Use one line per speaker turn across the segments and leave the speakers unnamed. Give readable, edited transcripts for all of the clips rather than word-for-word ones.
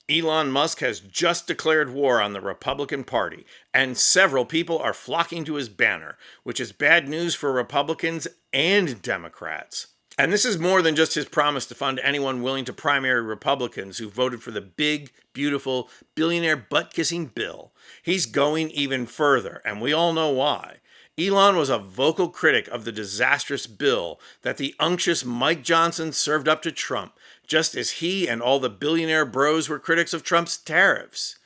Elon Musk has just declared war on the Republican Party, and several people are flocking to his banner, which is bad news for Republicans and Democrats. And this is more than just his promise to fund anyone willing to primary Republicans who voted for the big, beautiful, billionaire butt-kissing bill. He's going even further, and we all know why. Elon was a vocal critic of the disastrous bill that the unctuous Mike Johnson served up to Trump, just as he and all the billionaire bros were critics of Trump's tariffs.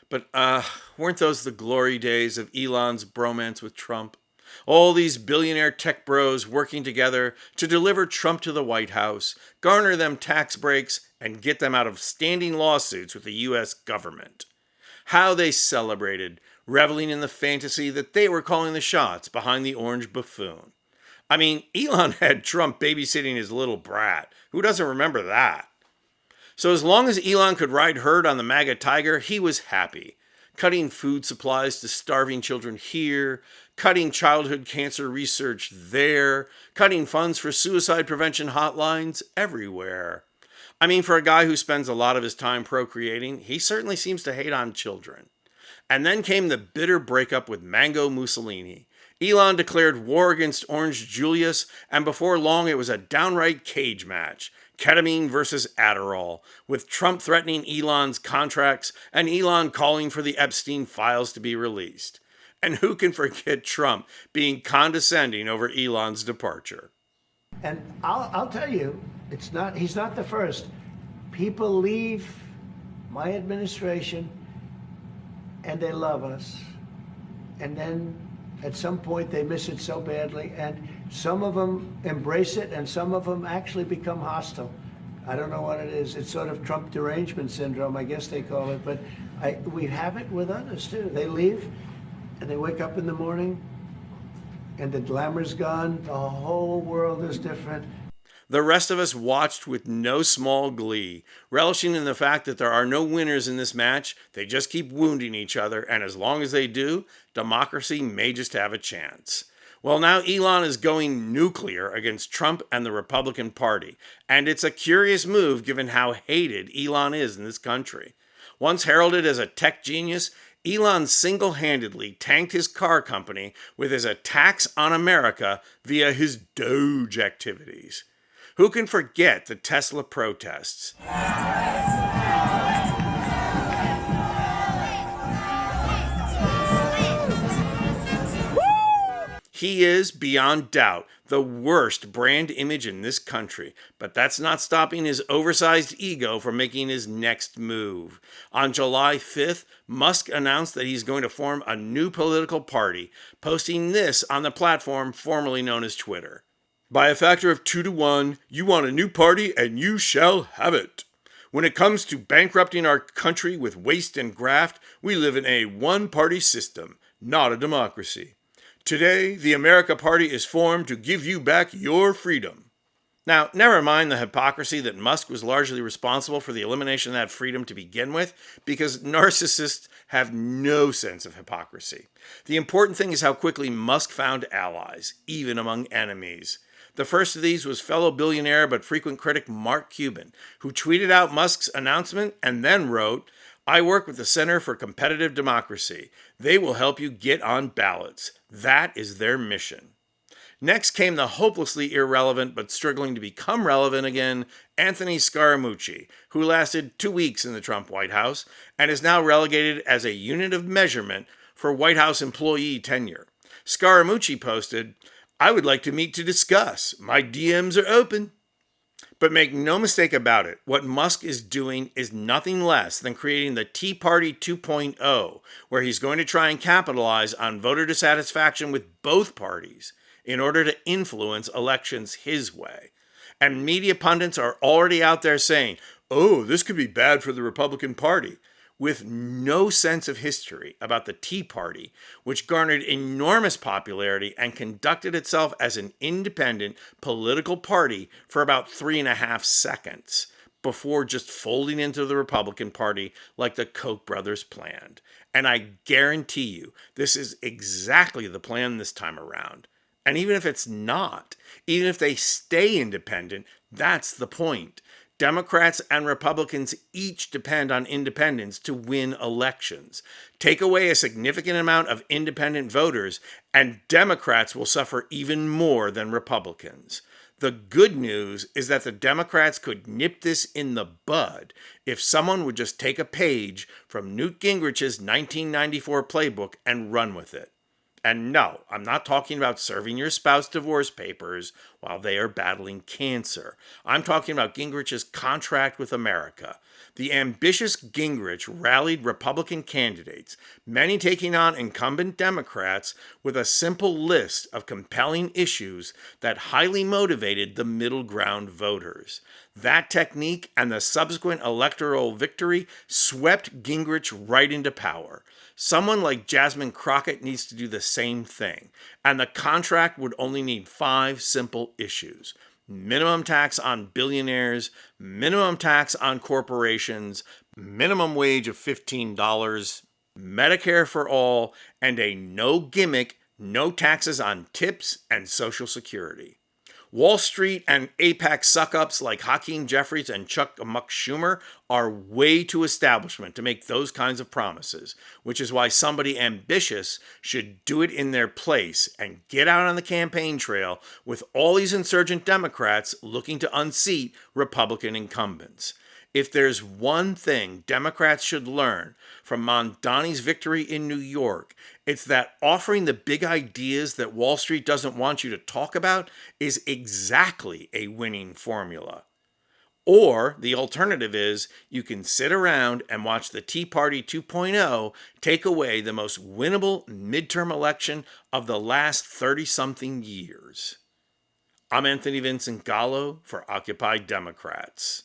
But, weren't those the glory days of Elon's bromance with Trump? All these billionaire tech bros working together to deliver Trump to the White House, garner them tax breaks, and get them out of standing lawsuits with the U.S. government. How they celebrated, reveling in the fantasy that they were calling the shots behind the orange buffoon. I mean, Elon had Trump babysitting his little brat. Who doesn't remember that? So as long as Elon could ride herd on the MAGA tiger, he was happy. Cutting food supplies to starving children here, cutting childhood cancer research there, cutting funds for suicide prevention hotlines everywhere. I mean, for a guy who spends a lot of his time procreating, he certainly seems to hate on children. And then came the bitter breakup with Mango Mussolini. Elon declared war against Orange Julius, and before long it was a downright cage match. Ketamine versus Adderall, with Trump threatening Elon's contracts and Elon calling for the Epstein files to be released. And who can forget Trump being condescending over Elon's departure?
And I'll tell you, he's not the first. People leave my administration and they love us. And then at some point they miss it so badly, and some of them embrace it and some of them actually become hostile. I don't know what it is. It's sort of Trump derangement syndrome, I guess they call it, but we have it with others too. They leave and they wake up in the morning and the glamour's gone, the whole world is different.
The rest of us watched with no small glee, relishing in the fact that there are no winners in this match. They just keep wounding each other, and as long as they do, democracy may just have a chance. Well, now Elon is going nuclear against Trump and the Republican Party, and it's a curious move given how hated Elon is in this country. Once heralded as a tech genius, Elon single-handedly tanked his car company with his attacks on America via his Doge activities. Who can forget the Tesla protests? He is, beyond doubt, the worst brand image in this country, but that's not stopping his oversized ego from making his next move. On July 5th, Musk announced that he's going to form a new political party, posting this on the platform formerly known as Twitter. By a factor of 2 to 1, you want a new party and you shall have it. When it comes to bankrupting our country with waste and graft, we live in a one-party system, not a democracy. Today, the America Party is formed to give you back your freedom. Now, never mind the hypocrisy that Musk was largely responsible for the elimination of that freedom to begin with, because narcissists have no sense of hypocrisy. The important thing is how quickly Musk found allies, even among enemies. The first of these was fellow billionaire but frequent critic Mark Cuban, who tweeted out Musk's announcement and then wrote, "I work with the Center for Competitive Democracy. They will help you get on ballots. That is their mission." Next came the hopelessly irrelevant but struggling to become relevant again, Anthony Scaramucci, who lasted 2 weeks in the Trump White House and is now relegated as a unit of measurement for White House employee tenure. Scaramucci posted, "I would like to meet to discuss. My DMs are open." But make no mistake about it, what Musk is doing is nothing less than creating the Tea Party 2.0, where he's going to try and capitalize on voter dissatisfaction with both parties in order to influence elections his way. And media pundits are already out there saying, "Oh, this could be bad for the Republican Party," with no sense of history about the Tea Party, which garnered enormous popularity and conducted itself as an independent political party for about 3.5 seconds before just folding into the Republican Party like the Koch brothers planned. And I guarantee you, this is exactly the plan this time around. And even if it's not, even if they stay independent, that's the point. Democrats and Republicans each depend on independents to win elections. Take away a significant amount of independent voters, and Democrats will suffer even more than Republicans. The good news is that the Democrats could nip this in the bud if someone would just take a page from Newt Gingrich's 1994 playbook and run with it. And no, I'm not talking about serving your spouse divorce papers while they are battling cancer. I'm talking about Gingrich's contract with America. The ambitious Gingrich rallied Republican candidates, many taking on incumbent Democrats, with a simple list of compelling issues that highly motivated the middle ground voters. That technique and the subsequent electoral victory swept Gingrich right into power. Someone like Jasmine Crockett needs to do the same thing, and the contract would only need 5 simple issues: minimum tax on billionaires, minimum tax on corporations, minimum wage of $15, Medicare for all, and a no gimmick, no taxes on tips and Social Security. Wall Street and AIPAC suck-ups like Hakeem Jeffries and Chuck Muck Schumer are way too establishment to make those kinds of promises, which is why somebody ambitious should do it in their place and get out on the campaign trail with all these insurgent Democrats looking to unseat Republican incumbents. If there's one thing Democrats should learn from Mondani's victory in New York, it's that offering the big ideas that Wall Street doesn't want you to talk about is exactly a winning formula. Or the alternative is you can sit around and watch the Tea Party 2.0 take away the most winnable midterm election of the last 30-something years. I'm Anthony Vincent Gallo for Occupy Democrats.